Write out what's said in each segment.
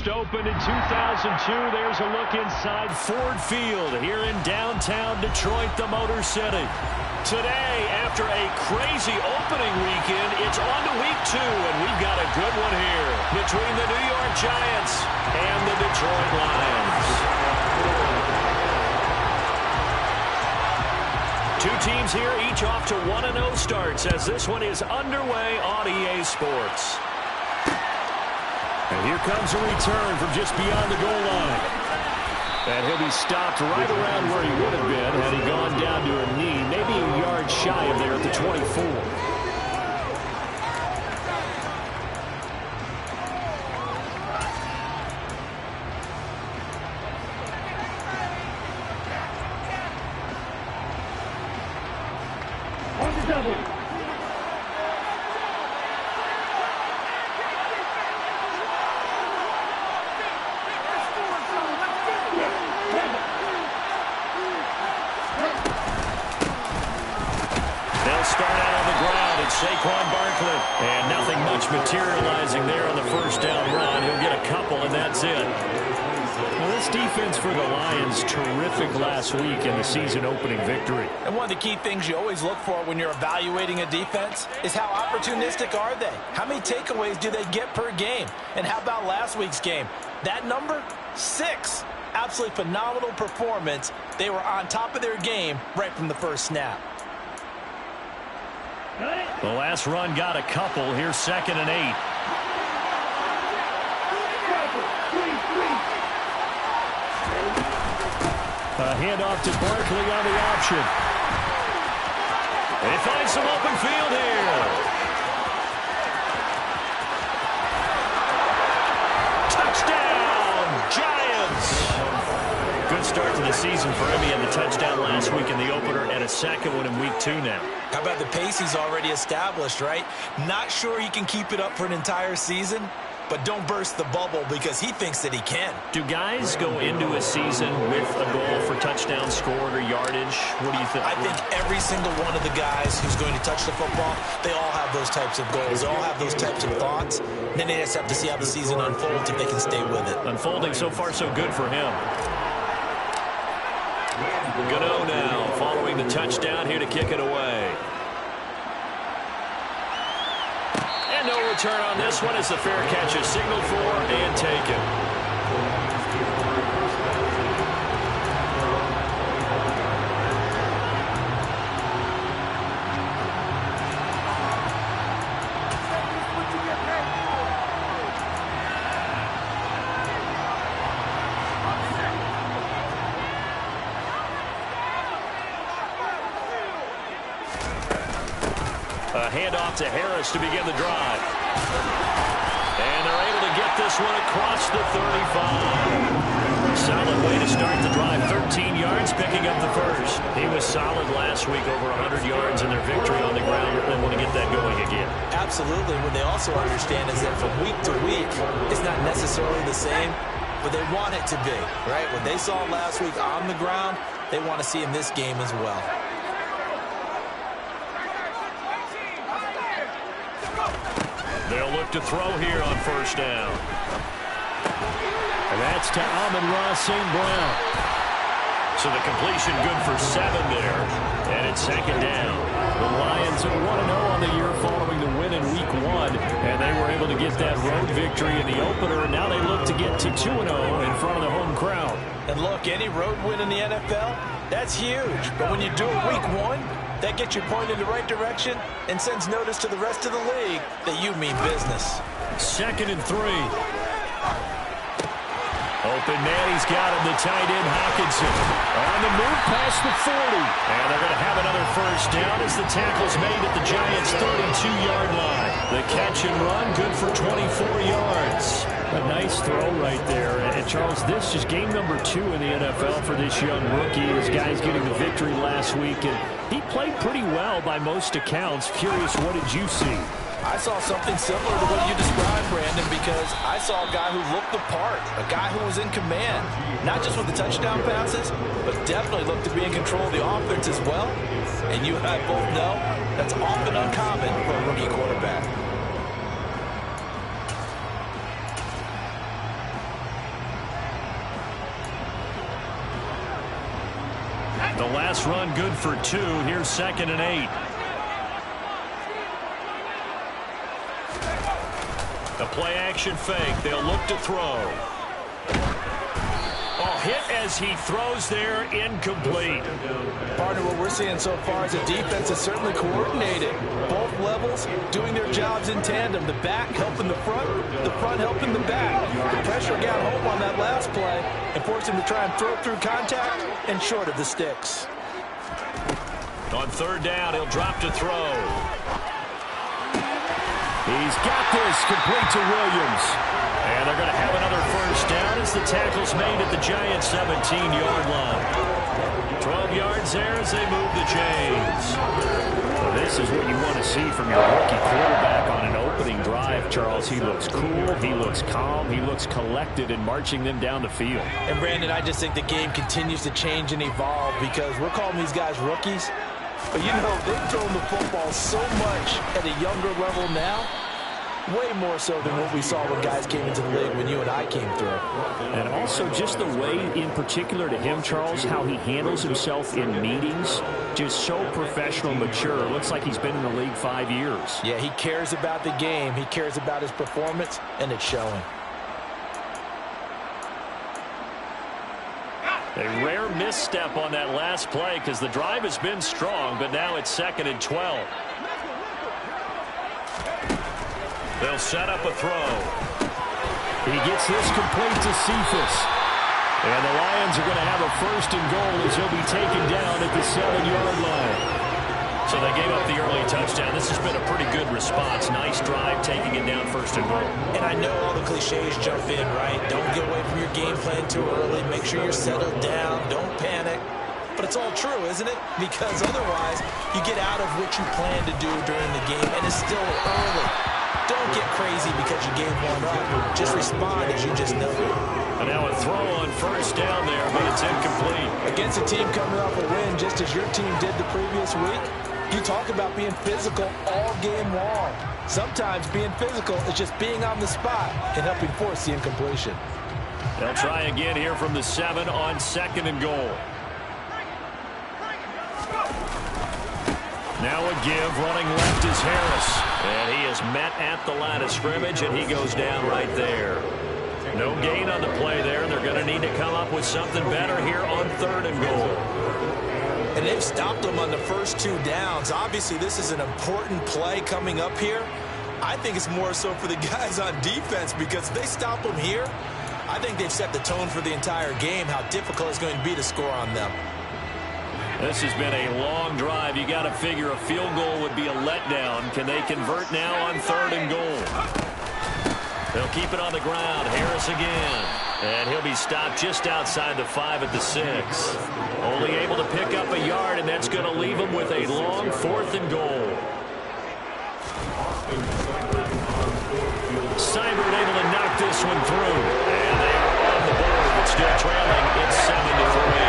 first opened in 2002. There's a look inside Ford Field here in downtown Detroit, the Motor City. Today, after a crazy opening weekend, it's on to week 2, and we've got a good one here between the New York Giants and the Detroit Lions. Two teams here, each off to 1-0 starts as this one is underway on EA Sports. And here comes a return from just beyond the goal line. And he'll be stopped right around where he would have been had he gone down to a knee, maybe a yard shy of there at the 24. And nothing much materializing there on the first down run. He'll get a couple, and that's it. Well, this defense for the Lions, terrific last week in the season-opening victory. And one of the key things you always look for when you're evaluating a defense is how opportunistic are they? How many takeaways do they get per game? And how about last week's game? That number? 6. Absolutely phenomenal performance. They were on top of their game right from the first snap. The last run got a couple. Here's 2nd and 8. A handoff to Barkley on the option. They find some open field here. Touchdown, Giants! Good start to the season for him. He had the touchdown last week in the opener and a second one in week 2 now. How about the pace he's already established, right? Not sure he can keep it up for an entire season, but don't burst the bubble because he thinks that he can. Do guys go into a season with a goal for touchdowns scored or yardage? What do you think? I think every single one of the guys who's going to touch the football, they all have those types of goals. They all have those types of thoughts. And then they just have to see how the season unfolds if they can stay with it. Unfolding so far so good for him. Gano now following the touchdown here to kick it away. And no return on this one as the fair catch is signaled for and taken. A handoff to Harris to begin the drive. And they're able to get this one across the 35. Solid way to start the drive. 13 yards, picking up the first. He was solid last week, over 100 yards in their victory on the ground. They want to get that going again. Absolutely. What they also understand is that from week to week, it's not necessarily the same, but they want it to be, right? What they saw last week on the ground, they want to see in this game as well. They'll look to throw here on first down. And that's to Amon-Ra St. Brown. So the completion good for 7 there. And it's 2nd down. The Lions are 1-0 on the year following the win in week 1. And they were able to get that road victory in the opener. And now they look to get to 2-0 in front of the home crowd. And look, any road win in the NFL, that's huge. But when you do it week 1, that gets you pointed in the right direction and sends notice to the rest of the league that you mean business. 2nd and 3. Open man, he's got him, the tight end Hockenson. On the move past the 40. And they're going to have another first down as the tackle's made at the Giants' 32-yard line. The catch and run, good for 24 yards. A nice throw right there. And Charles, this is game number 2 in the NFL for this young rookie. This guy's getting the victory last week, and he played pretty well by most accounts. Curious, what did you see? I saw something similar to what you described, Brandon, because I saw a guy who looked the part, a guy who was in command, not just with the touchdown passes, but definitely looked to be in control of the offense as well. And you and I both know that's often uncommon for a rookie quarterback. last run good for 2. Here's 2nd and 8. The play action fake. They'll look to throw. Oh, hit as he throws there, incomplete. Partner, what we're seeing so far is the defense is certainly coordinated. Both levels doing their jobs in tandem. The back helping the front helping the back. The pressure got home on that last play and forced him to try and throw through contact and short of the sticks. On 3rd down, he'll drop to throw. He's got this, complete to Williams. And they're going to have another 1st down as the tackle's made at the Giants' 17-yard line. 12 yards there as they move the chains. Well, this is what you want to see from your rookie quarterback on an opening drive, Charles. He looks cool, he looks calm, he looks collected in marching them down the field. And, Brandon, I just think the game continues to change and evolve because we're calling these guys rookies. But, you know, they've thrown the football so much at a younger level now. Way more so than what we saw when guys came into the league when you and I came through. And also just the way, in particular to him, Charles, how he handles himself in meetings, just so professional, mature. Looks like he's been in the league 5 years. Yeah, he cares about the game. He cares about his performance, and it's showing. A rare misstep on that last play because the drive has been strong, but now it's 2nd and 12. They'll set up a throw. He gets this complete to Cephas. And the Lions are going to have a 1st and goal as he'll be taken down at the 7-yard line. So they gave up the early touchdown. This has been a pretty good response. Nice drive, taking it down 1st and goal. And I know all the cliches jump in, right? Don't get away from your game plan too early. Make sure you're settled down. Don't panic. But it's all true, isn't it? Because otherwise, you get out of what you plan to do during the game, and it's still early. Don't get crazy because you gave one up. Just respond as you just know. And now a throw on 1st down there, but it's incomplete. Against a team coming off a win, just as your team did the previous week, you talk about being physical all game long. Sometimes being physical is just being on the spot and helping force the incompletion. They'll try again here from the 7 on 2nd and goal. Now a give, running left is Harris. And he is met at the line of scrimmage, and he goes down right there. No gain on the play there. They're going to need to come up with something better here on 3rd and goal. And they've stopped them on the first 2 downs. Obviously, this is an important play coming up here. I think it's more so for the guys on defense because if they stop them here, I think they've set the tone for the entire game, how difficult it's going to be to score on them. This has been a long drive. You got to figure a field goal would be a letdown. Can they convert now on 3rd and goal? They'll keep it on the ground. Harris again. And he'll be stopped just outside the 5 at the 6. Only able to pick up a yard, and that's going to leave him with a long 4th and goal. Seibert able to knock this one through. And they are on the board, but still trailing. It's 7-3.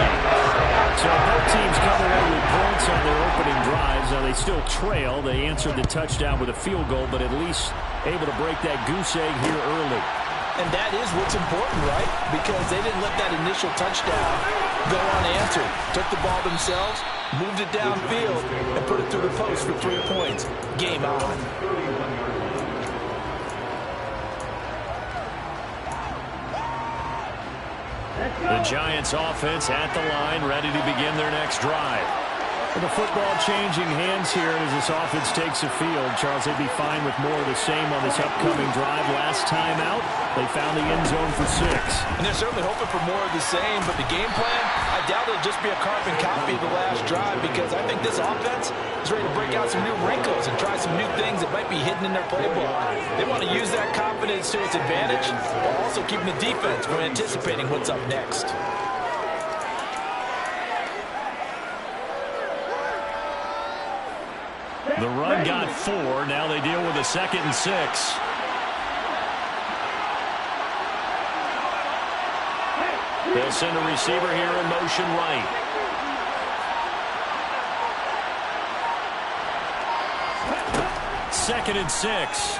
So both teams come away with points on their opening drives. Now they still trail. They answered the touchdown with a field goal, but at least able to break that goose egg here early. And that is what's important, right? Because they didn't let that initial touchdown go unanswered. Took the ball themselves, moved it downfield, and put it through the post for 3 points. Game on. The Giants offense at the line, ready to begin their next drive. And the football changing hands here as this offense takes the field. Charles, they'd be fine with more of the same on this upcoming drive. Last time out, they found the end zone for 6. And they're certainly hoping for more of the same, but the game plan, I doubt it'll just be a carbon copy of the last drive because I think this offense is ready to break out some new wrinkles and try some new things that might be hidden in their playbook. They want to use that confidence to its advantage while also keeping the defense from anticipating what's up next. The run got 4. Now they deal with a 2nd and 6. They'll send a receiver here in motion right. Second and 6.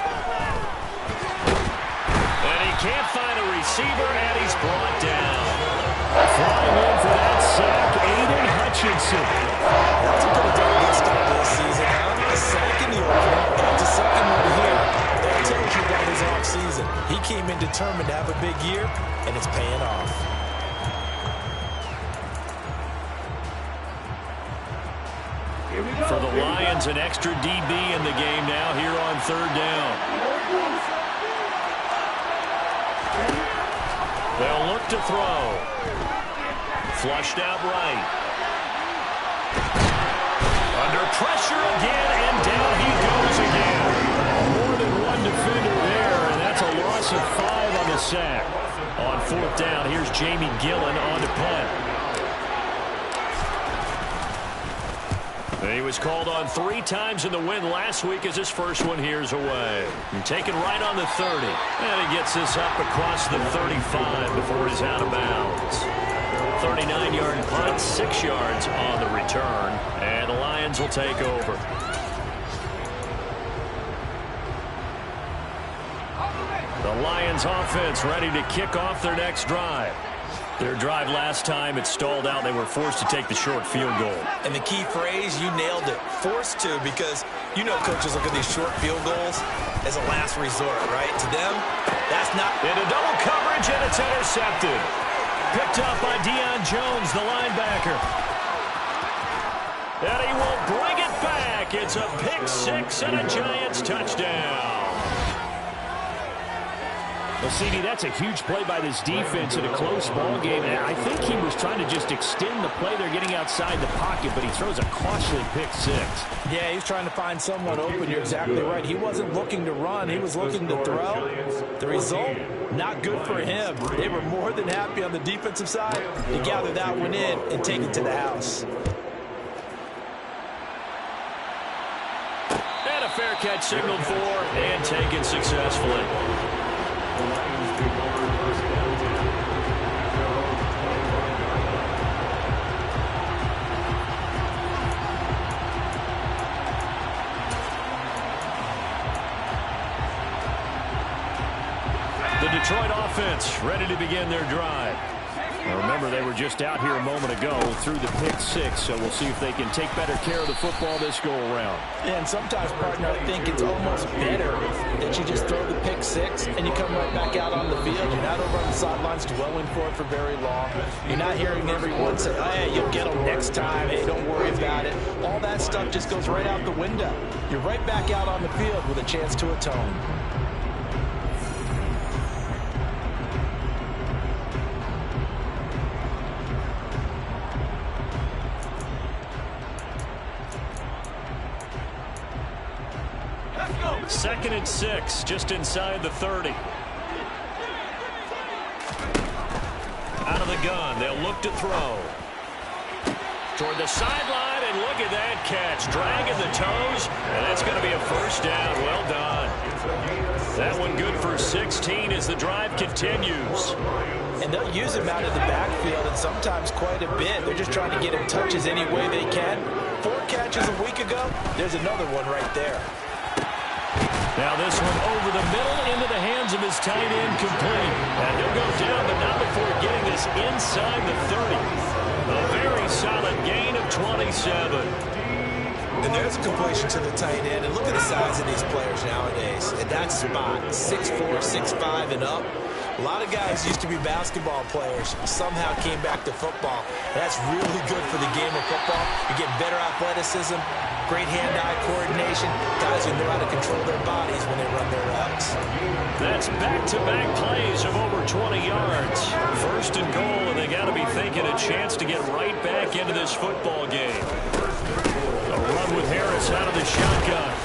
And he can't find a receiver, and he's brought down. Flying in for that sack, Aiden efficiency. That's a pretty darn good start to this season, huh? A sack in the opener. That's a second one here. That tells you about his offseason. He came in determined to have a big year, and it's paying off. For the Lions, an extra DB in the game now here on third down. They'll look to throw. Flushed out right. Under pressure again, and down he goes again. More than one defender there, and that's a loss of 5 on the sack. On fourth down, here's Jamie Gillen on to punt. He was called on 3 times in the win last week as his first one here's away. And taken right on the 30. And he gets this up across the 35 before he's out of bounds. 39-yard punt, 6 yards on the return. And the Lions will take over. The Lions offense ready to kick off their next drive. Their drive last time, it stalled out. They were forced to take the short field goal. And the key phrase, you nailed it, forced to, because you know coaches look at these short field goals as a last resort, right? To them, that's not. Into double coverage, and it's intercepted. Picked up by Deion Jones, the linebacker. And he will bring it back. It's a pick 6 and a Giants touchdown. Well, CD, that's a huge play by this defense in a close ball game. And I think he was trying to just extend the play. They're getting outside the pocket, but he throws a costly pick 6. Yeah, he's trying to find someone open. You're exactly right. He wasn't looking to run. He was looking to throw. The result, not good for him. They were more than happy on the defensive side to gather that one in and take it to the house. And a fair catch signaled for and taken successfully. The Detroit offense ready to begin their drive. Now remember, they were just out here a moment ago through the pick 6, so we'll see if they can take better care of the football this go-around. Yeah, and sometimes, partner, I think it's almost better that you just throw the pick 6 and you come right back out on the field. You're not over on the sidelines dwelling for it for very long. You're not hearing everyone say, oh, hey, you'll get them next time. Hey, don't worry about it. All that stuff just goes right out the window. You're right back out on the field with a chance to atone. Second and 6, just inside the 30. Out of the gun, they'll look to throw. Toward the sideline, and look at that catch. Dragging the toes, and that's going to be a first down. Well done. That one good for 16 as the drive continues. And they'll use him out of the backfield, and sometimes quite a bit. They're just trying to get him touches any way they can. 4 catches a week ago, there's another one right there. Now this one over the middle into the hands of his tight end, complete. And he'll go down, but not before getting this inside the 30. A very solid gain of 27. And there's a completion to the tight end. And look at the size of these players nowadays. At that spot, 6'4", 6'5", and up. A lot of guys used to be basketball players, somehow came back to football. That's really good for the game of football. You get better athleticism, great hand-eye coordination, guys who know how to control their bodies when they run their routes. That's back-to-back plays of over 20 yards. First and goal, and they got to be thinking a chance to get right back into this football game. A run with Harris out of the shotgun.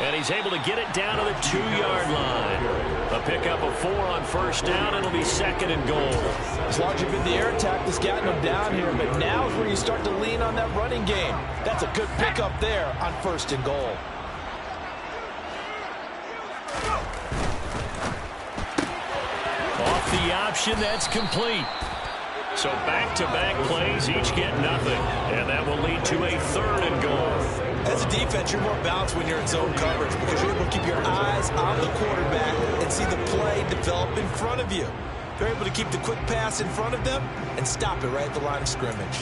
And he's able to get it down to the 2-yard line. A pickup of 4 on first down. It'll be second and goal. As long as you've been the air attack that's gotten them down here, but now is where you start to lean on that running game. That's a good pickup there on first and goal. Off the option, that's complete. So back-to-back plays, each get nothing. And that will lead to a third and goal. As a defense, you're more balanced when you're in zone coverage because you're able to keep your eyes on the quarterback and see the play develop in front of you. They're able to keep the quick pass in front of them and stop it right at the line of scrimmage.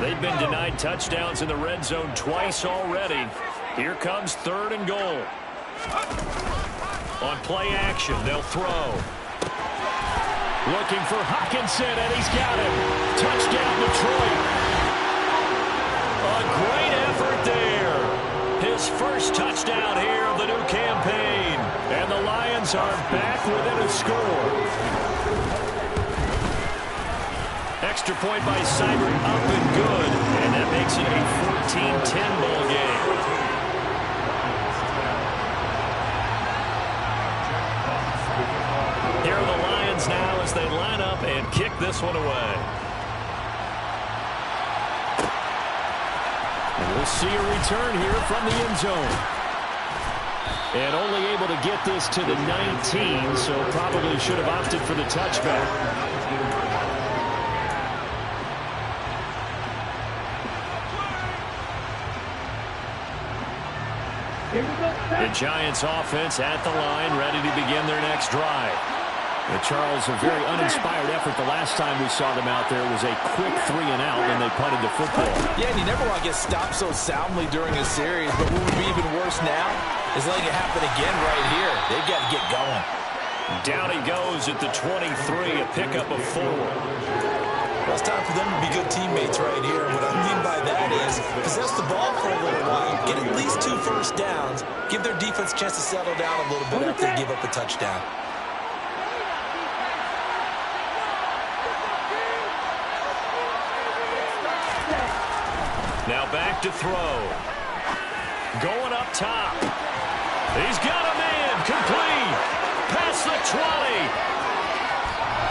They've been denied touchdowns in the red zone twice already. Here comes 3rd and goal. On play action, they'll throw. Looking for Hockenson, and he's got him. Touchdown, Detroit. A great effort there. His first touchdown here of the new campaign. And the Lions are back within a score. Extra point by Seibert, up and good. And that makes it a 14-10 ball game. Here are the Lions now as they line up and kick this one away. And we'll see a return here from the end zone. And only able to get this to the 19, so probably should have opted for the touchback. The Giants offense at the line, ready to begin their next drive. And Charles, a very uninspired effort the last time we saw them out there was a quick 3-and-out when they punted the football. Yeah, and you never want to get stopped so soundly during a series, but what would be even worse now is letting it happen again right here. They've got to get going. Down he goes at the 23, a pickup of 4. Well, it's time for them to be good teammates right here. What I mean by that is possess the ball for a little while, get at least 2 first downs, give their defense a chance to settle down a little bit after they give up a touchdown. Now back to throw. Going up top. He's got a man. Complete. Past the 20.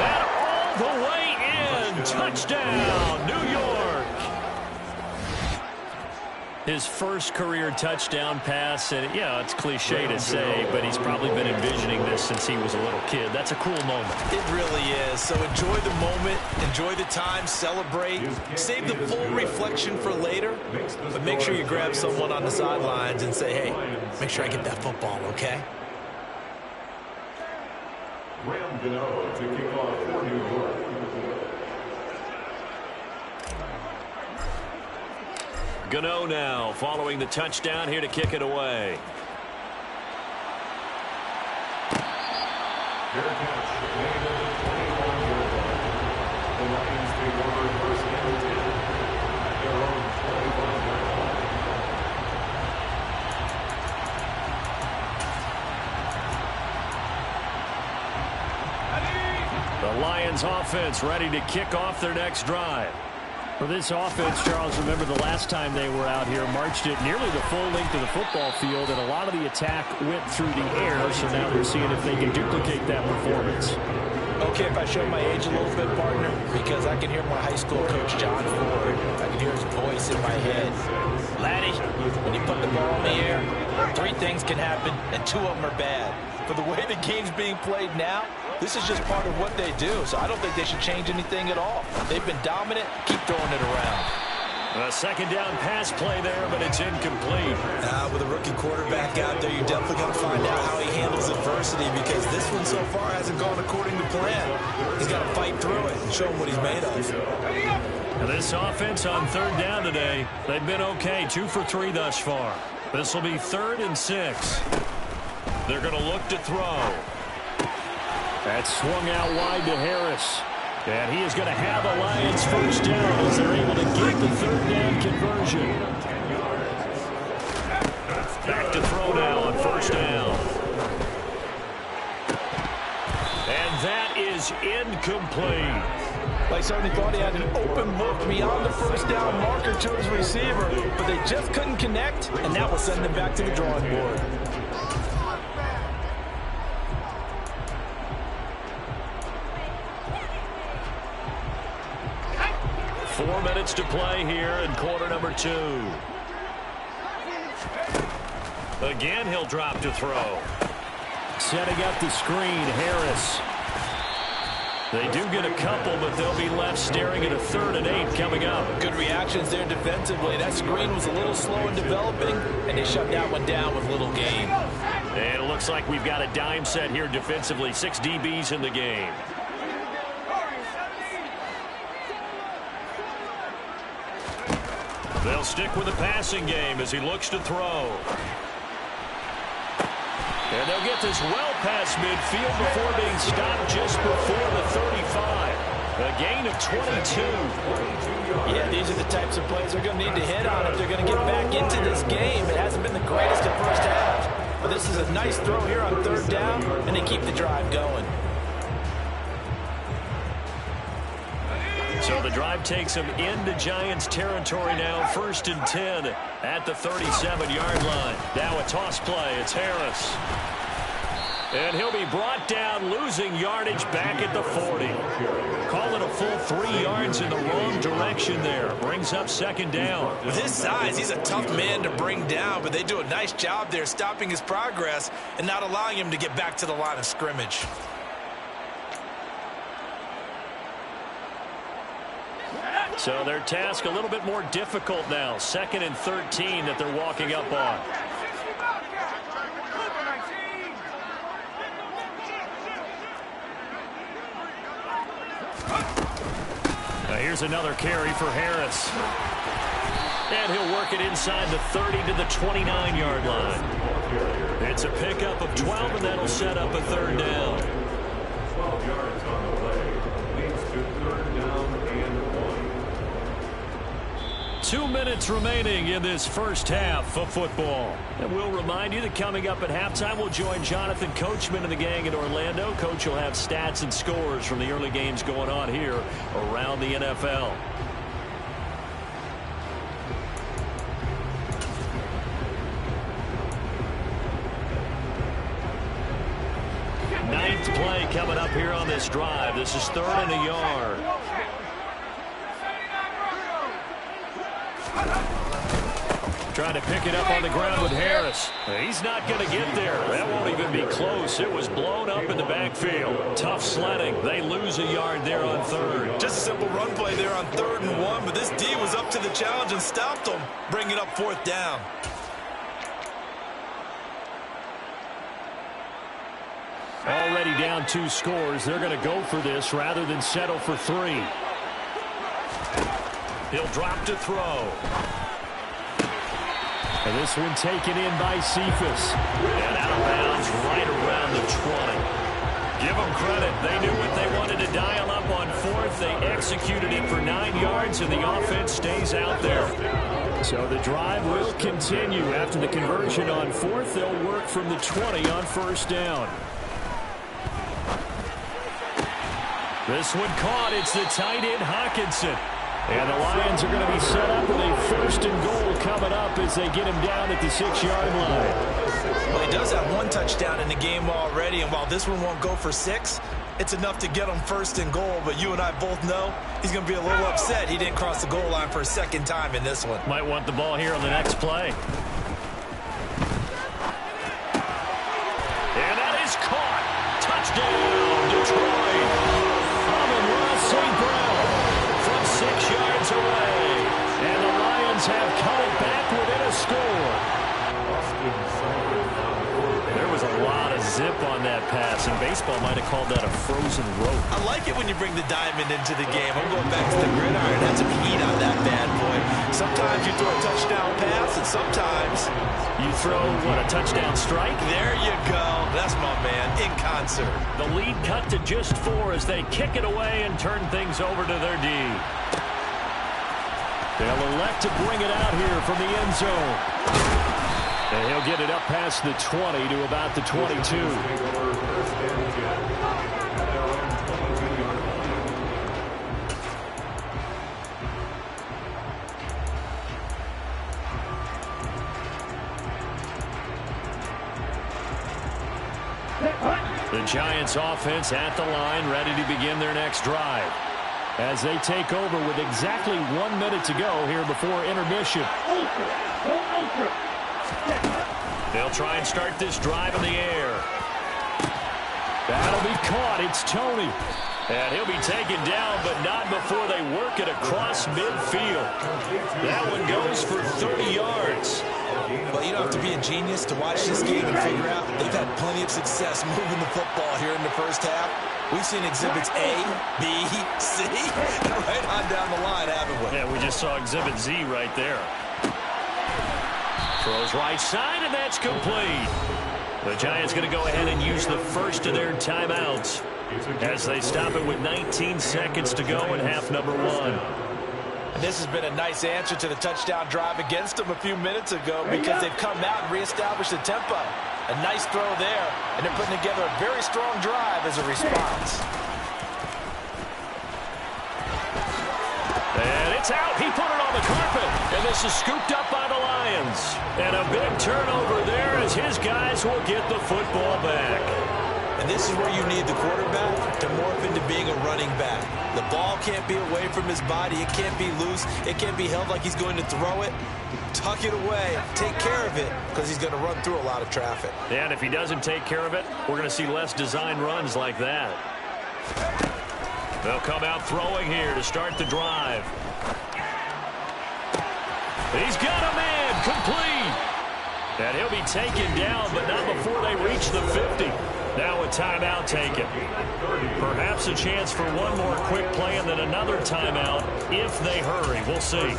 And all the way in. Touchdown, New York. His first career touchdown pass. And, yeah, it's cliche to say, but he's probably been envisioning this since he was a little kid. That's a cool moment. It really is. So enjoy the moment. Enjoy the time. Celebrate. Save the full reflection for later. But make sure you grab someone on the sidelines and say, hey, make sure I get that football, okay? Graham Gano to kick off for New York. Gano now following the touchdown here to kick it away. Fair catch. Made at the 21-yard line. The Lions take over first and 10 at their own 25-yard line. The Lions offense ready to kick off their next drive. For this offense, Charles, remember the last time they were out here, marched it nearly the full length of the football field, and a lot of the attack went through the air, so now they're seeing if they can duplicate that performance. Okay, if I show my age a little bit, partner, because I can hear my high school coach, John Ford. I can hear his voice in my head. Laddie, when you put the ball in the air, 3 things can happen, and 2 of them are bad. For the way the game's being played now, this is just part of what they do, so I don't think they should change anything at all. They've been dominant. Keep throwing it around. A second down pass play there, but it's incomplete. With a rookie quarterback out there, you're definitely going to find out how he handles adversity because this one so far hasn't gone according to plan. He's got to fight through it and show him what he's made of. Now this offense on 3rd down today, they've been okay, 2 for 3 thus far. This will be 3rd and 6. They're going to look to throw. That's swung out wide to Harris. And he is going to have a Lions first down as they're able to get the 3rd down conversion. Back to throw now on 1st down. And that is incomplete. Like certainly thought he had an open look beyond the 1st down marker to his receiver, but they just couldn't connect, and that will send them back to the drawing board. 4 minutes to play here in quarter number 2. Again, he'll drop to throw. Setting up the screen, Harris. They do get a couple, but they'll be left staring at a 3rd and 8 coming up. Good reactions there defensively. That screen was a little slow in developing, and they shut that one down with little gain. And it looks like we've got a dime set here defensively. 6 DBs in the game. They'll stick with the passing game as he looks to throw. And they'll get this well past midfield before being stopped just before the 35. A gain of 22. Yeah, these are the types of plays they're going to need to hit on if they're going to get back into this game. It hasn't been the greatest at first half, but this is a nice throw here on third down, and they keep the drive going. So the drive takes them into Giants territory now, 1st and 10 at the 37-yard line. Now a toss play. It's Harris. And he'll be brought down, losing yardage back at the 40. Call it a full 3 yards in the wrong direction there. Brings up 2nd down. With his size, he's a tough man to bring down, but they do a nice job there stopping his progress and not allowing him to get back to the line of scrimmage. So their task a little bit more difficult now. 2nd and 13 that they're walking up on. Now here's another carry for Harris. And he'll work it inside the 30 to the 29-yard line. It's a pickup of 12, and that'll set up a 3rd down. 12 yards on the play. Leads to 3rd down and 1. 2 minutes remaining in this first half of football. And we'll remind you that coming up at halftime, we'll join Jonathan Coachman and the gang in Orlando. Coach will have stats and scores from the early games going on here around the NFL. Ninth play coming up here on this drive. This is 3rd and a yard. Trying to pick it up on the ground with Harris. He's not going to get there. That won't even be close. It was blown up in the backfield. Tough sledding. They lose a yard there on 3rd. Just a simple run play there on 3rd and 1, but this D was up to the challenge and stopped them, bringing up 4th down. Already down 2 scores. They're going to go for this rather than settle for 3. He'll drop to throw. And this one taken in by Cephas. And out of bounds right around the 20. Give them credit. They knew what they wanted to dial up on 4th. They executed it for 9 yards, and the offense stays out there. So the drive will continue. After the conversion on 4th, they'll work from the 20 on 1st down. This one caught. It's the tight end, Hawkinson. And the Lions are going to be set up with a 1st and goal coming up as they get him down at the 6-yard line. Well, he does have 1 touchdown in the game already, and while this one won't go for 6, it's enough to get him 1st and goal. But you and I both know he's going to be a little upset he didn't cross the goal line for a 2nd time in this one. Might want the ball here on the next play. And that is caught. Touchdown, Detroit. Amon-Ra St. Brown. 6 yards away, and the Lions have cut it back within a score. There was a lot of zip on that pass, and baseball might have called that a frozen rope. I like it when you bring the diamond into the game. I'm going back to the gridiron. Had some heat on that bad boy. Sometimes you throw a touchdown pass, and sometimes you throw, what, a touchdown strike? There you go. That's my man, in concert. The lead cut to just 4 as they kick it away and turn things over to their D. They'll elect to bring it out here from the end zone. And he'll get it up past the 20 to about the 22. The Giants offense at the line, ready to begin their next drive. As they take over with exactly 1 minute to go here before intermission. They'll try and start this drive in the air. That'll be caught. It's Tony. And he'll be taken down, but not before they work it across midfield. That one goes for 30 yards. Well, you don't have to be a genius to watch this game and figure out they've had plenty of success moving the football here in the first half. We've seen exhibits A, B, C, and right on down the line, haven't we? Yeah, we just saw Exhibit Z right there. Throws right side, and that's complete. The Giants going to go ahead and use the first of their timeouts as they stop it with 19 seconds to go in half number 1. And this has been a nice answer to the touchdown drive against them a few minutes ago because they've come out and reestablished the tempo. A nice throw there, and they're putting together a very strong drive as a response. And it's out. He put it on the carpet, and this is scooped up by the Lions. And a big turnover there as his guys will get the football back. And this is where you need the quarterback to morph into being a running back. The ball can't be away from his body. It can't be loose. It can't be held like he's going to throw it. Tuck it away. Take care of it because he's going to run through a lot of traffic. Yeah, and if he doesn't take care of it, we're going to see less design runs like that. They'll come out throwing here to start the drive. He's got a man complete. And he'll be taken down, but not before they reach the 50. Now a timeout taken. Perhaps a chance for one more quick play and then another timeout if they hurry. We'll see.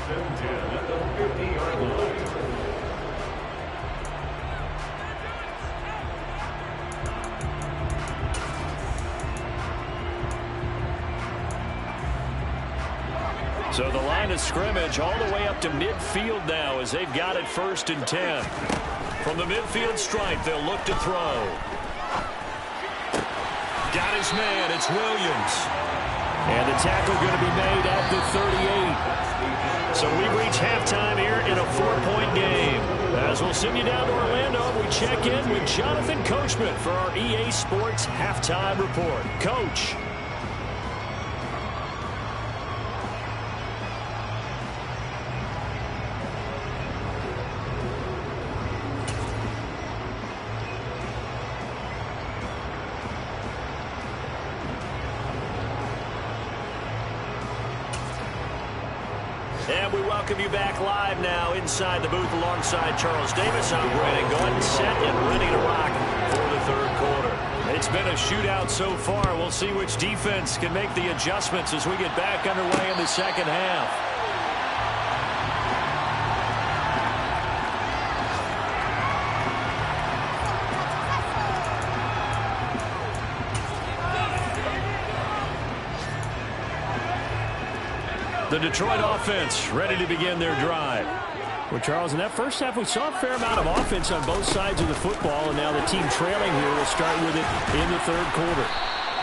So the line of scrimmage all the way up to midfield now as they've got it 1st and 10. From the midfield stripe, they'll look to throw. Got his man. It's Williams. And the tackle going to be made at the 38. So we reach halftime here in a 4-point game. As we'll send you down to Orlando, we check in with Jonathan Coachman for our EA Sports Halftime Report. Coach. And we welcome you back live now inside the booth alongside Charles Davis. I'm Brandon Gordon, set and ready to rock for the 3rd quarter. It's been a shootout so far. We'll see which defense can make the adjustments as we get back underway in the 2nd half. The Detroit offense ready to begin their drive. Well, Charles, in that first half, we saw a fair amount of offense on both sides of the football, and now the team trailing here will start with it in the 3rd quarter.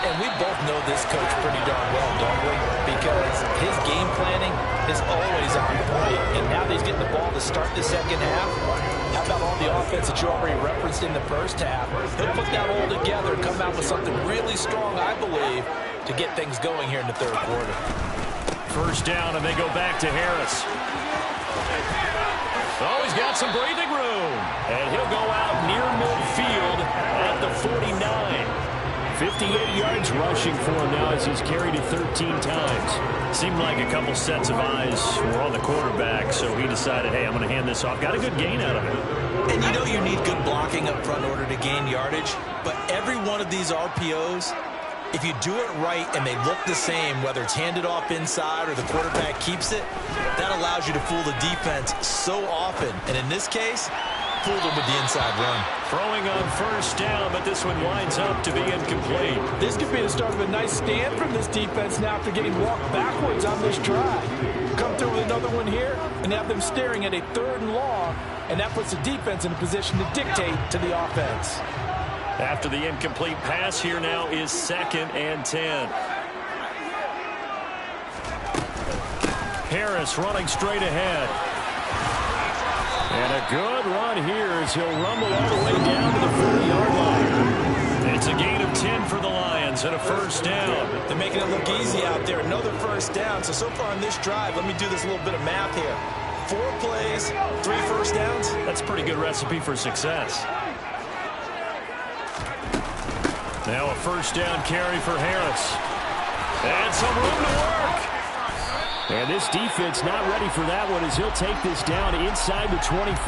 And we both know this coach pretty darn well, don't we? Because his game planning is always on point, and now that he's getting the ball to start the 2nd half, how about all the offense that you already referenced in the 1st half? He'll put that all together and come out with something really strong, I believe, to get things going here in the 3rd quarter. 1st down, and they go back to Harris. Oh, he's got some breathing room. And he'll go out near midfield at the 49. 58 yards rushing for him now as he's carried it 13 times. Seemed like a couple sets of eyes were on the quarterback, so he decided, hey, I'm going to hand this off. Got a good gain out of it. And you know you need good blocking up front in order to gain yardage, but every one of these RPOs, if you do it right and they look the same, whether it's handed off inside or the quarterback keeps it, that allows you to fool the defense so often. And in this case, fooled them with the inside run. Throwing on 1st down, but this one winds up to be incomplete. This could be the start of a nice stand from this defense now after getting walked backwards on this drive. Come through with another one here and have them staring at a 3rd and long, and that puts the defense in a position to dictate to the offense. After the incomplete pass, here now is 2nd and 10. Harris running straight ahead. And a good run here as he'll rumble all the way down to the 40-yard line. It's a gain of 10 for the Lions and a 1st down. They're making it look easy out there. Another 1st down. So far on this drive, let me do this little bit of math here. 4 plays, 3 1st downs. That's a pretty good recipe for success. Now a 1st down carry for Harris. And some room to work. And this defense not ready for that one as he'll take this down inside the 25.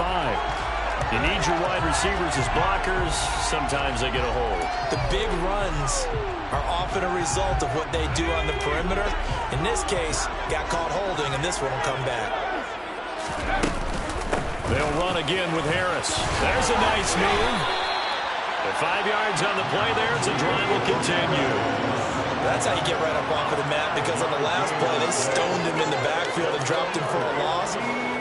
You need your wide receivers as blockers. Sometimes they get a hold. The big runs are often a result of what they do on the perimeter. In this case, got caught holding, and this one will come back. They'll run again with Harris. There's a nice move. The 5 yards on the play there. It's a drive will continue. That's how you get right up off of the mat, because on the last play, they stoned him in the backfield and dropped him for a loss.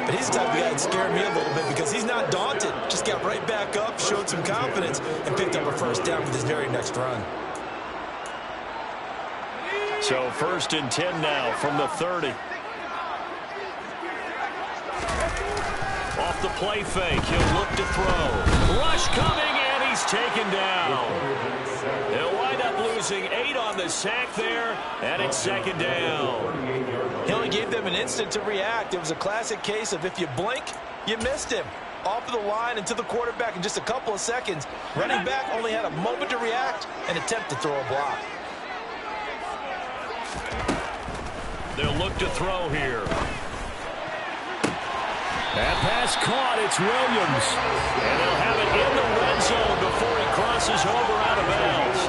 But he's the type of guy that scared me a little bit because he's not daunted. Just got right back up, showed some confidence, and picked up a first down with his very next run. So 1st and 10 now from the 30. Off the play fake, he'll look to throw. Rush coming, and he's taken down. He'll wind up losing 8 on the sack there, and it's 2nd down. He only gave them an instant to react. It was a classic case of if you blink, you missed him. Off of the line and to the quarterback in just a couple of seconds. Running back only had a moment to react and attempt to throw a block. They'll look to throw here. That pass caught. It's Williams. And they'll have it in the red zone before he crosses over out of bounds.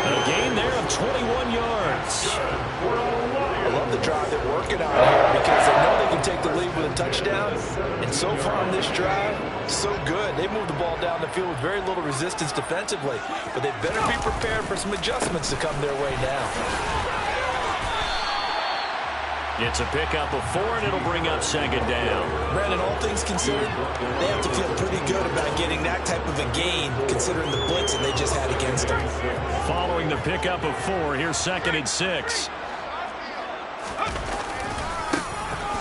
A gain there of 21 yards. I love the drive they're working on here because they know they can take the lead with a touchdown. And so far on this drive, so good. They moved the ball down the field with very little resistance defensively. But they better be prepared for some adjustments to come their way now. It's a pickup of 4, and it'll bring up 2nd down. Brandon, all things considered, they have to feel pretty good about getting that type of a gain, considering the blitz that they just had against them. Following the pickup of 4, here's 2nd and 6.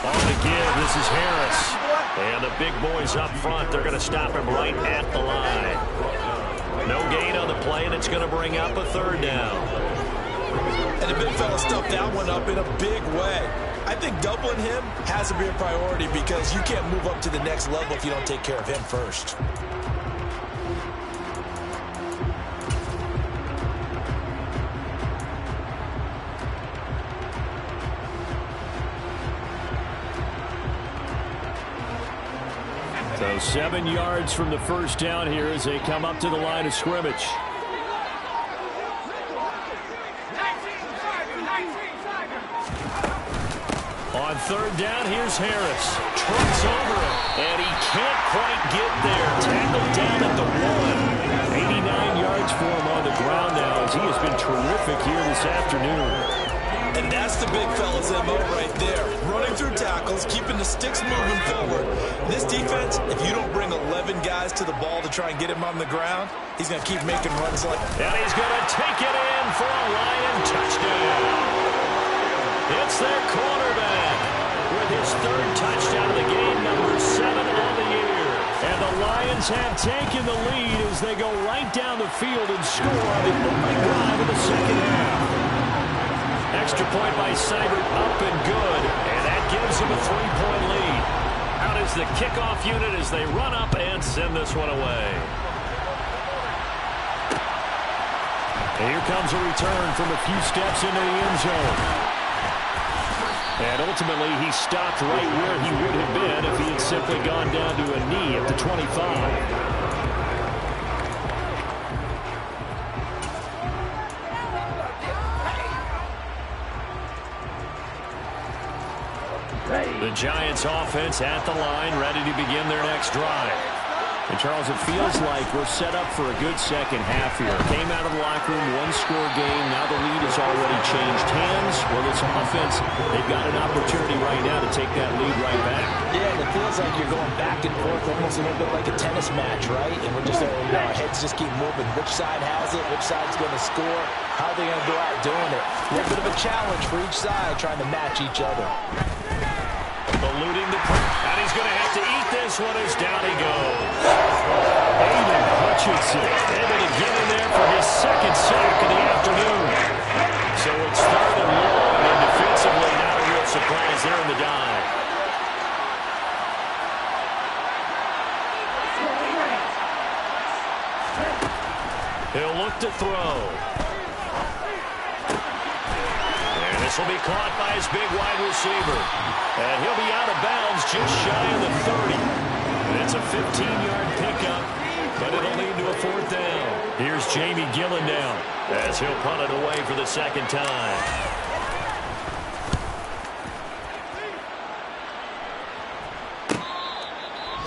On the give, this is Harris. And the big boys up front, they're going to stop him right at the line. No gain on the play, and it's going to bring up a 3rd down. And the big fella stuffed that one up in a big way. I think doubling him has to be a priority because you can't move up to the next level if you don't take care of him first. So 7 yards from the first down here as they come up to the line of scrimmage. On 3rd down, here's Harris. Trucks over it, and he can't quite get there. Tackled down at the 1. 89 yards for him on the ground now as he has been terrific here this afternoon. And that's the big fella's MO right there. Running through tackles, keeping the sticks moving forward. This defense, if you don't bring 11 guys to the ball to try and get him on the ground, he's going to keep making runs like that. And he's going to take it in for a Lion touchdown. It's their quarterback with his 3rd touchdown of the game, number 7 on the year. And the Lions have taken the lead as they go right down the field and score on the opening drive of the 2nd half. Extra point by Seibert, up and good, and that gives him a 3-point lead. Out is the kickoff unit as they run up and send this one away. And here comes a return from a few steps into the end zone. And ultimately, he stopped right where he would have been if he had simply gone down to a knee at the 25. The Giants offense at the line, ready to begin their next drive. And, Charles, it feels like we're set up for a good second half here. Came out of the locker room, 1-score game. Now the lead has already changed hands. Well, this offense, they've got an opportunity right now to take that lead right back. Yeah, it feels like you're going back and forth, almost a little bit like a tennis match, right? And we're just, our heads just keep moving. Which side has it? Which side's going to score? How are they going to go out doing it? A little bit of a challenge for each side, trying to match each other. Eluding the pressure. And he's going to have to eat this one as down he goes. Aiden Hutchinson able to get in there for his 2nd sack of the afternoon. So it's 3rd and long, and defensively not a real surprise there in the dive. He'll look to throw. This will be caught by his big wide receiver. And he'll be out of bounds just shy of the 30. It's a 15-yard pickup, but it'll lead to a 4th down. Here's Jamie Gillen down as he'll punt it away for the second time.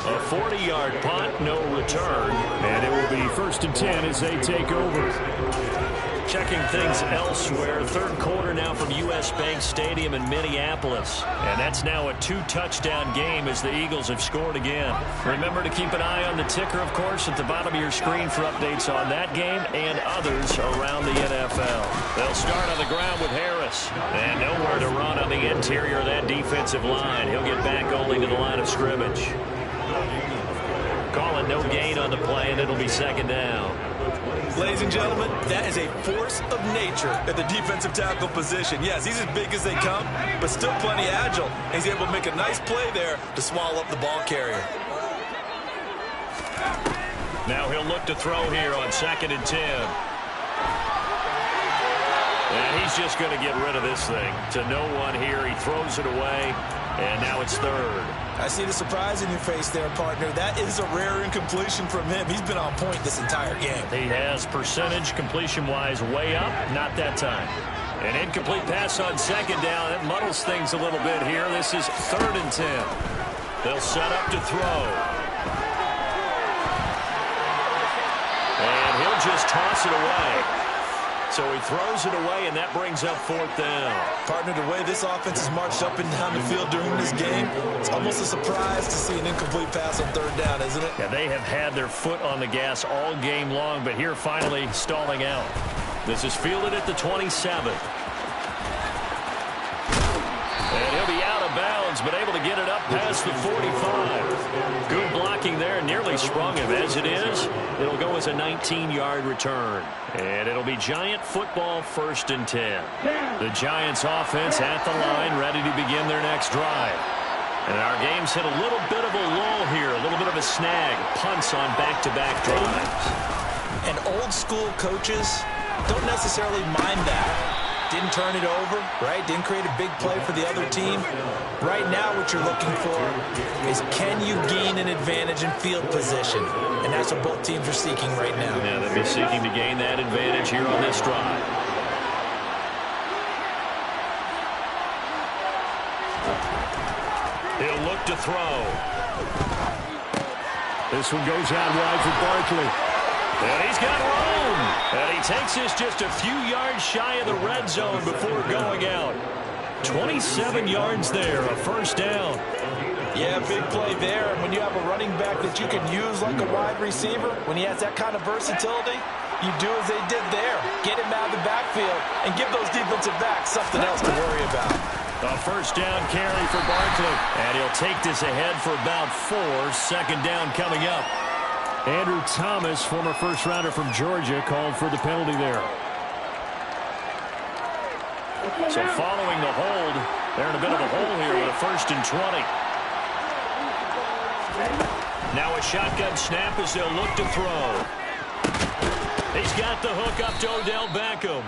A 40-yard punt, no return, and it will be 1st and 10 as they take over. Checking things elsewhere, 3rd quarter now from U.S. Bank Stadium in Minneapolis. And that's now a 2-touchdown game as the Eagles have scored again. Remember to keep an eye on the ticker, of course, at the bottom of your screen for updates on that game and others around the NFL. They'll start on the ground with Harris. And nowhere to run on the interior of that defensive line. He'll get back only to the line of scrimmage. Calling no gain on the play, and it'll be 2nd down. Ladies and gentlemen, that is a force of nature at the defensive tackle position. Yes, he's as big as they come, but still plenty agile. He's able to make a nice play there to swallow up the ball carrier. Now he'll look to throw here on 2nd and 10. And he's just going to get rid of this thing. To no one here, he throws it away, and now it's 3rd. I see the surprise in your face there, partner. That is a rare incompletion from him. He's been on point this entire game. He has percentage completion-wise way up, not that time. An incomplete pass on 2nd down. It muddles things a little bit here. This is 3rd and 10. They'll set up to throw. And he'll just toss it away. So he throws it away, and that brings up 4th down. Partner, the way this offense has marched up and down the field during this game, it's almost a surprise to see an incomplete pass on 3rd down, isn't it? Yeah, they have had their foot on the gas all game long, but here finally stalling out. This is fielded at the 27. And he'll be out of bounds, but able to get it up past the 45. Good blocking there, nearly sprung him. As it is, it'll go as a 19-yard return. And it'll be Giant football, 1st and 10. The Giants offense at the line, ready to begin their next drive. And our game's hit a little bit of a lull here, a little bit of a snag. Punts on back-to-back drives. And old-school coaches don't necessarily mind that. Didn't turn it over, right? Didn't create a big play for the other team. Right now what you're looking for is, can you gain an advantage in field position? And that's what both teams are seeking right now. Yeah, they'll be seeking to gain that advantage here on this drive. He'll look to throw. This one goes out wide for Barkley. And he's got room. And he takes this just a few yards shy of the red zone before going out. 27 yards there, a 1st down. Yeah, big play there. And when you have a running back that you can use like a wide receiver, when he has that kind of versatility, you do as they did there. Get him out of the backfield and give those defensive backs something else to worry about. A 1st down carry for Barkley. And he'll take this ahead for about 4. 2nd down coming up. Andrew Thomas, former first-rounder from Georgia, called for the penalty there. So following the hold, they're in a bit of a hole here with a 1st and 20. Now a shotgun snap as they'll look to throw. He's got the hook up to Odell Beckham.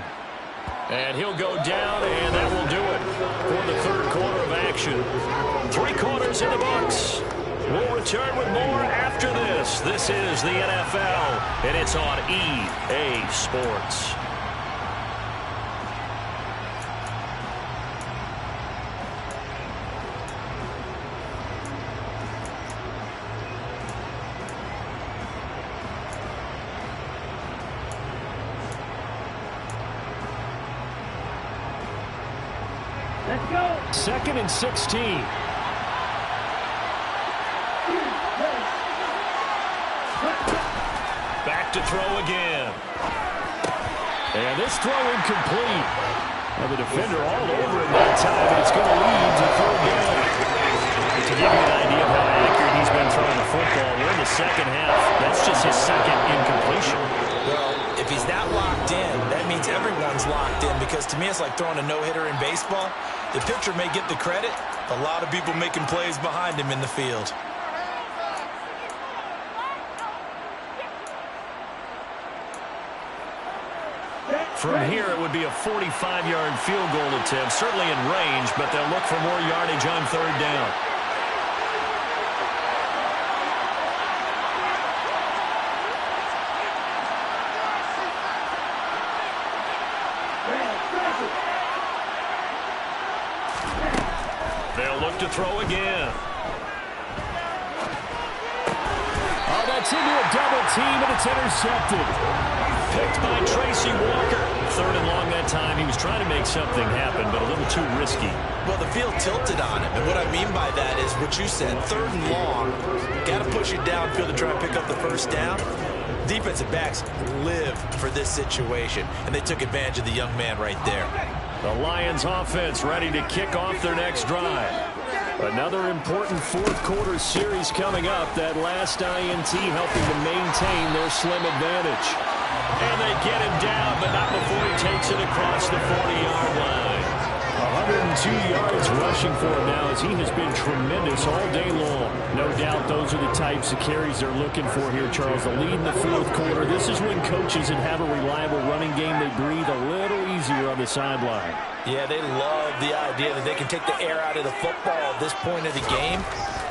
And he'll go down, and that will do it for the 3rd quarter of action. 3 quarters in the books. We'll return with more after this. This is the NFL, and it's on EA Sports. Let's go. 2nd and 16. Back to throw again. And this throw incomplete. Well, the defender all over it that time, and it's going to lead to 3rd down. To give you an idea of how accurate he's been throwing the football, we're in the 2nd half. That's just his 2nd incompletion. Well, if he's that locked in, that means everyone's locked in, because to me it's like throwing a no-hitter in baseball. The pitcher may get the credit, a lot of people making plays behind him in the field. From here, it would be a 45-yard field goal attempt, certainly in range, but they'll look for more yardage on 3rd down. They'll look to throw again. Oh, that's into a double team, and it's intercepted. Picked by Tracy Walker. 3rd and long that time. He was trying to make something happen, but a little too risky. Well, the field tilted on him, and what I mean by that is what you said, 3rd and long. Got to push it downfield to try and pick up the first down. Defensive backs live for this situation, and they took advantage of the young man right there. The Lions offense ready to kick off their next drive. Another important fourth-quarter series coming up. That last INT helping to maintain their slim advantage. And they get him down, but not before he takes it across the 40-yard line. 102 yards rushing for him now, as he has been tremendous all day long. No doubt those are the types of carries they're looking for here, Charles. The lead in the fourth quarter. This is when coaches that have a reliable running game, they breathe a little easier on the sideline. Yeah, they love the idea that they can take the air out of the football at this point of the game.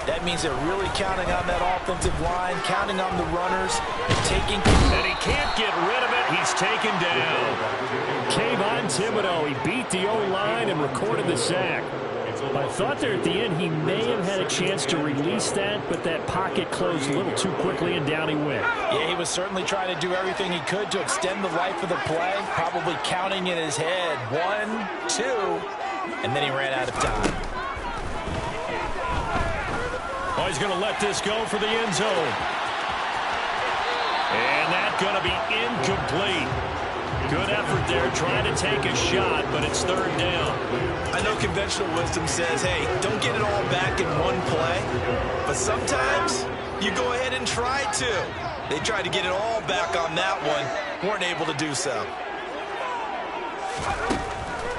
That means they're really counting on that offensive line, counting on the runners, and taking... And he can't get rid of it. He's taken down. Kayvon Thibodeau, he beat the O-line and recorded the sack. I thought there at the end he may have had a chance to release that, but that pocket closed a little too quickly, and down he went. Yeah, he was certainly trying to do everything he could to extend the life of the play, probably counting in his head 1, 2, and then he ran out of time. Oh, he's going to let this go for the end zone. And that's going to be incomplete. Good effort there, trying to take a shot, but it's 3rd down. I know conventional wisdom says, hey, don't get it all back in one play. But sometimes you go ahead and try to. They tried to get it all back on that one. Weren't able to do so.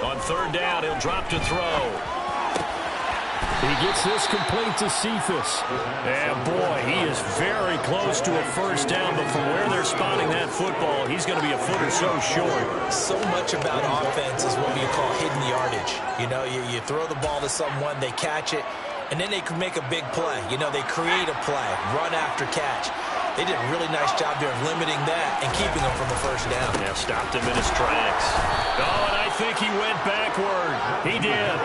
On 3rd down, he'll drop to throw. He gets this complete to Cephas. And boy, he is very close to a first down, but from where they're spotting that football, he's going to be a foot or so short. So much about offense is what we call hidden yardage. You know, you throw the ball to someone, they catch it, and then they can make a big play. You know, they create a play, run after catch. They did a really nice job there of limiting that and keeping them from a first down. Yeah, stopped him in his tracks. Oh, and I think he went backward. He did.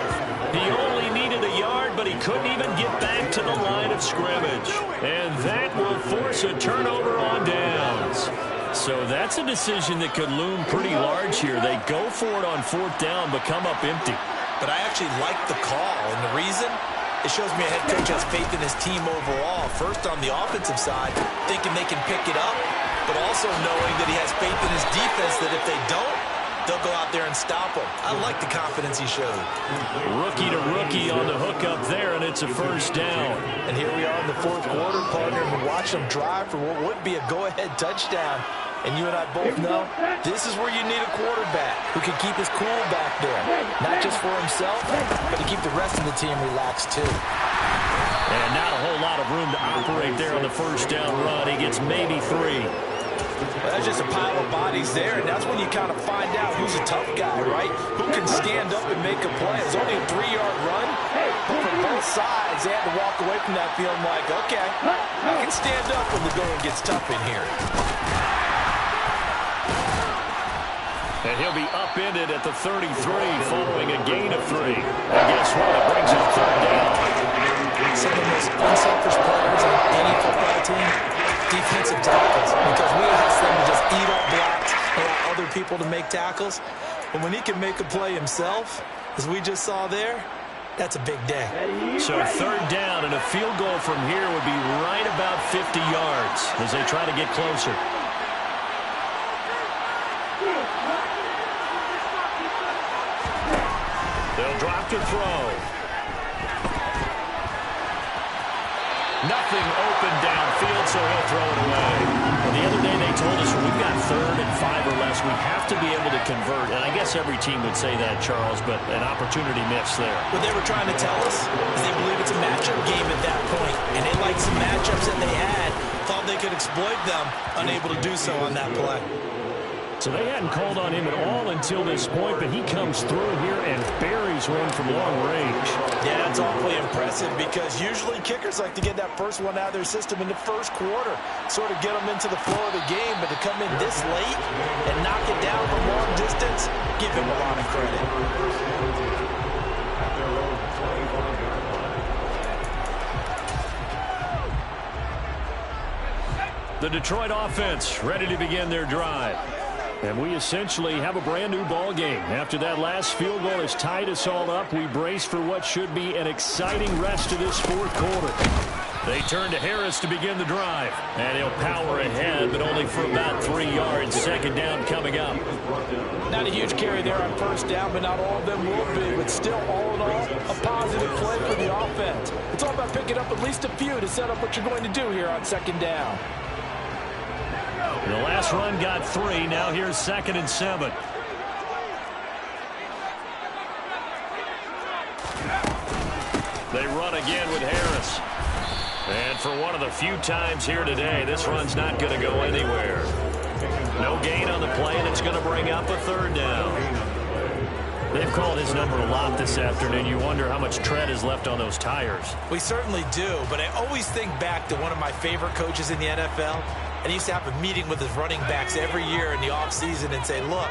He only needed a yard, but he couldn't even get back to the line of scrimmage. And that will force a turnover on downs. So that's a decision that could loom pretty large here. They go for it on 4th down, but come up empty. But I actually like the call, and the reason? It shows me a head coach has faith in his team overall. First on the offensive side, thinking they can pick it up, but also knowing that he has faith in his defense that if they don't, they'll go out there and stop him. I like the confidence he showed. Rookie to rookie on the hook up there, and it's a first down. And here we are in the fourth quarter, partner, and we're watching them drive for what would be a go-ahead touchdown. And you and I both know this is where you need a quarterback who can keep his cool back there. Not just for himself, but to keep the rest of the team relaxed too. And not a whole lot of room to operate there on the first down run. He gets maybe 3. Well, that's just a pile of bodies there, and that's when you kind of find out who's a tough guy, right? Who can stand up and make a play. It's only a 3-yard run, but from both sides, they had to walk away from that feeling like, okay, I can stand up when the going gets tough in here. And he'll be upended at the 33 following a gain of 3. And guess what? It brings up 3rd down. Some of the most unselfish players on any football team, defensive tackles, because we ask them to just eat up blocks, allow other people to make tackles. But when he can make a play himself, as we just saw there, that's a big day. So 3rd down, and a field goal from here would be right about 50 yards as they try to get closer. They'll drop to throw. Nothing open downfield, so he'll throw it away. The other day they told us when we've got 3rd and 5 or less, we have to be able to convert. And I guess every team would say that, Charles, but an opportunity missed there. What they were trying to tell us is they believe it's a matchup game at that point. And they liked some matchups that they had, thought they could exploit them, unable to do so on that play. So they hadn't called on him at all until this point, but he comes through here and buries one from long range. Yeah, that's awfully impressive because usually kickers like to get that first one out of their system in the first quarter, sort of get them into the flow of the game, but to come in this late and knock it down from long distance, give him a lot of credit. The Detroit offense ready to begin their drive. And we essentially have a brand new ball game. After that last field goal has tied us all up, we brace for what should be an exciting rest of this fourth quarter. They turn to Harris to begin the drive. And he'll power ahead, but only for about 3 yards. Second down coming up. Not a huge carry there on first down, but not all of them will be. But still, all in all, a positive play for the offense. It's all about picking up at least a few to set up what you're going to do here on second down. The last run got 3. Now here's 2nd and 7. They run again with Harris. And for one of the few times here today, this run's not going to go anywhere. No gain on the play, and it's going to bring up a 3rd down. They've called his number a lot this afternoon. You wonder how much tread is left on those tires. We certainly do, but I always think back to one of my favorite coaches in the NFL. And he used to have a meeting with his running backs every year in the offseason and say, look,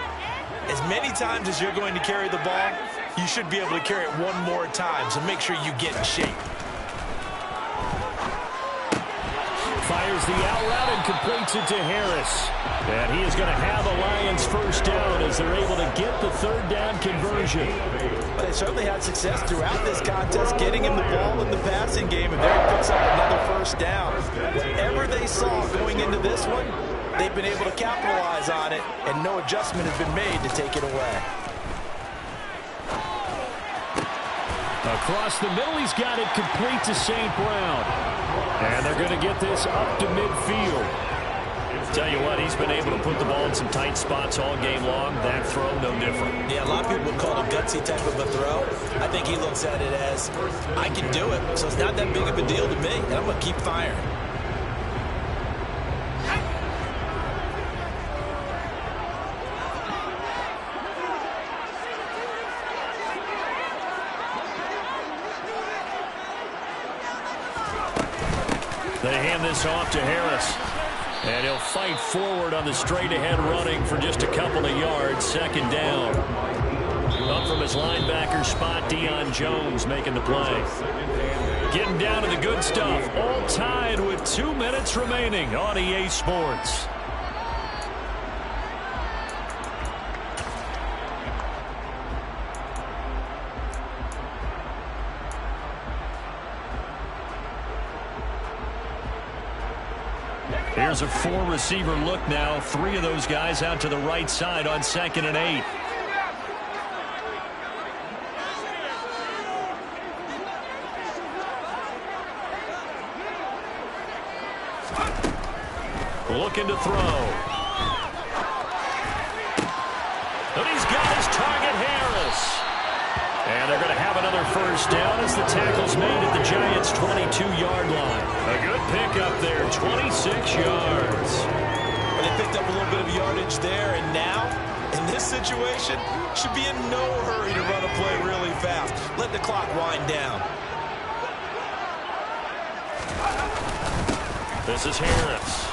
as many times as you're going to carry the ball, you should be able to carry it one more time, so make sure you get in shape. Fires the out route and completes it to Harris. And he is going to have a Lions first down as they're able to get the 3rd down conversion. But they certainly had success throughout this contest, getting him the ball in the passing game, and there he picks up another first down. Whatever they saw going into this one, they've been able to capitalize on it, and no adjustment has been made to take it away. Across the middle, he's got it complete to St. Brown. And they're going to get this up to midfield. Tell you what, he's been able to put the ball in some tight spots all game long. That throw, no different. Yeah, a lot of people would call it a gutsy type of a throw. I think he looks at it as, I can do it, so it's not that big of a deal to me, and I'm going to keep firing. They hand this off to Harris. And he'll fight forward on the straight-ahead running for just a couple of yards. 2nd down. Up from his linebacker spot, Deion Jones making the play. Getting down to the good stuff. All tied with 2 minutes remaining on EA Sports. Here's a 4-receiver look now. 3 of those guys out to the right side on 2nd and 8. Looking to throw. And he's got his target, Harris. And they're going to have another first down as the tackle's made at the Giants' 22-yard line. A good pickup there, 26 yards. Well, they picked up a little bit of yardage there, and now, in this situation, should be in no hurry to run a play really fast. Let the clock wind down. This is Harris.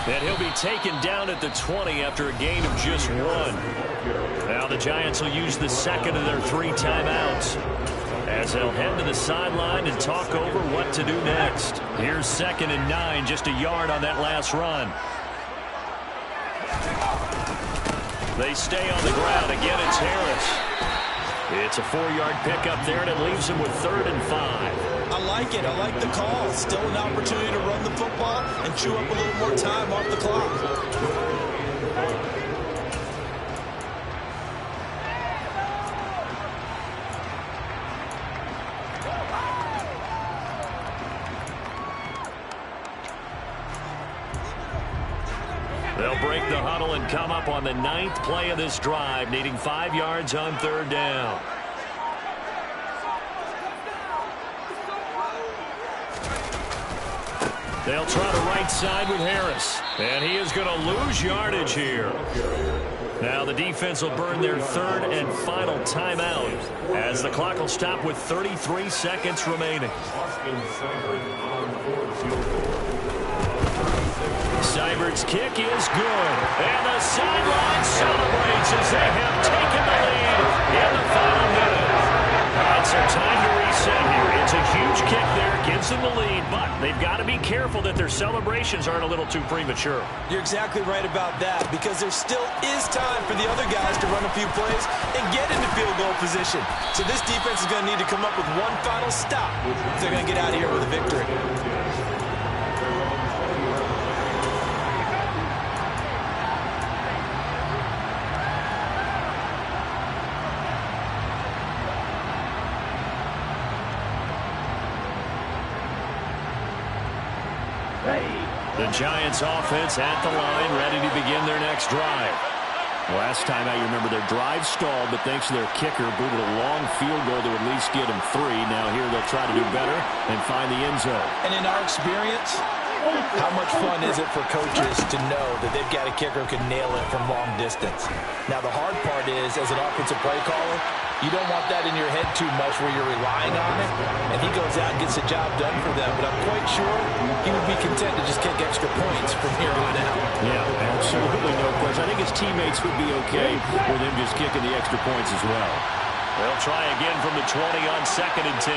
And he'll be taken down at the 20 after a gain of just 1. Now the Giants will use the 2nd of their 3 timeouts as they'll head to the sideline and talk over what to do next. Here's 2nd and 9, just a yard on that last run. They stay on the ground. Again, it's Harris. It's a 4-yard pickup there, and it leaves him with 3rd and 5. I like it. I like the call. Still an opportunity to run the football and chew up a little more time off the clock. They'll break the huddle and come up on the 9th play of this drive, needing 5 yards on 3rd down. They'll try the right side with Harris. And he is going to lose yardage here. Now the defense will burn their 3rd and final timeout as the clock will stop with 33 seconds remaining. Seibert's kick is good. And the sideline celebrates as they have taken the lead in the final minute. All right, so time to reset here. It's a huge kick there. Gives them the lead, but They've got to be careful that their celebrations aren't a little too premature. You're exactly right about that, because there still is time for the other guys to run a few plays and get into field goal position. So this defense is going to need to come up with one final stop if they're going to get out of here with a victory. The Giants offense at the line, ready to begin their next drive. Last time out, you remember their drive stalled, but thanks to their kicker, booted a long field goal to at least get them 3. Now here they'll try to do better and find the end zone. And in our experience, how much fun is it for coaches to know that they've got a kicker who can nail it from long distance? Now, the hard part is, as an offensive play caller, you don't want that in your head too much where you're relying on it, and he goes out and gets the job done for them. But I'm quite sure he would be content to just kick extra points from here on out. Yeah, absolutely no question. I think his teammates would be okay with him just kicking the extra points as well. They'll try again from the 20 on 2nd and 10.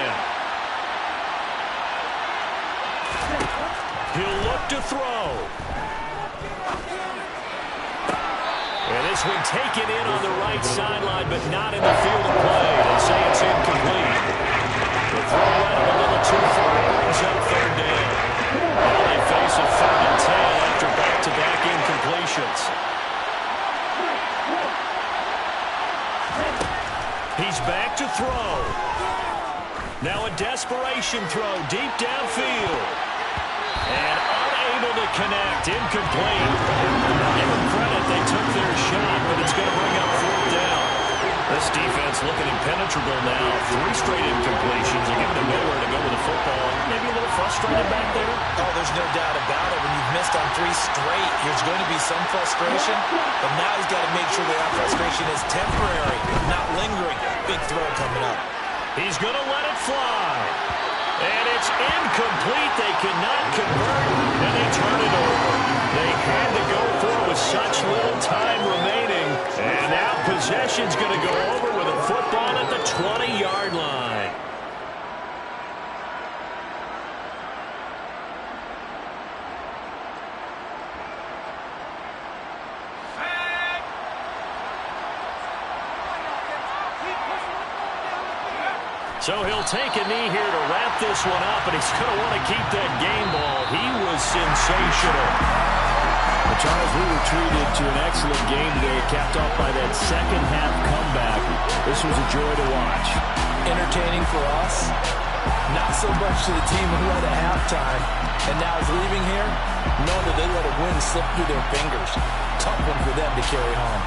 He'll look to throw. And this one taken in on the right sideline, but not in the field of play. They say it's incomplete. The throw right a little too far, brings up 3rd down. Now they face a 3rd and 10 after back-to-back incompletions. He's back to throw. Now a desperation throw deep downfield. And unable to connect. Incomplete. Give them credit. They took their shot, but it's going to bring up 4th down. This defense looking impenetrable now. 3 straight incompletions. They're giving them nowhere to go with the football. Maybe a little frustrated back there. Oh, there's no doubt about it. When you've missed on 3 straight, there's going to be some frustration. But now he's got to make sure that frustration is temporary, not lingering. Big throw coming up. He's going to let it fly. And it's incomplete. They cannot convert, and they turn it over. They had to go for it with such little time remaining. And now possession's going to go over with a football at the 20-yard line. So he'll take a knee here to wrap this one up, and he's going to want to keep that game ball. He was sensational. But Charles, we were treated to an excellent game today, capped off by that second-half comeback. This was a joy to watch. Entertaining for us, not so much to the team who led at halftime, and now is leaving here, knowing that they let a win slip through their fingers. Tough one for them to carry home.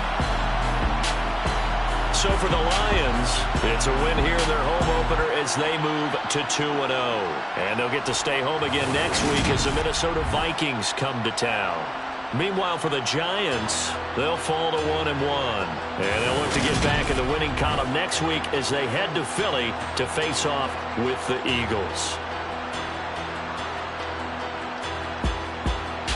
So for the Lions, it's a win here in their home opener as they move to 2-0. And they'll get to stay home again next week as the Minnesota Vikings come to town. Meanwhile, for the Giants, they'll fall to 1-1. And they'll look to get back in the winning column next week as they head to Philly to face off with the Eagles.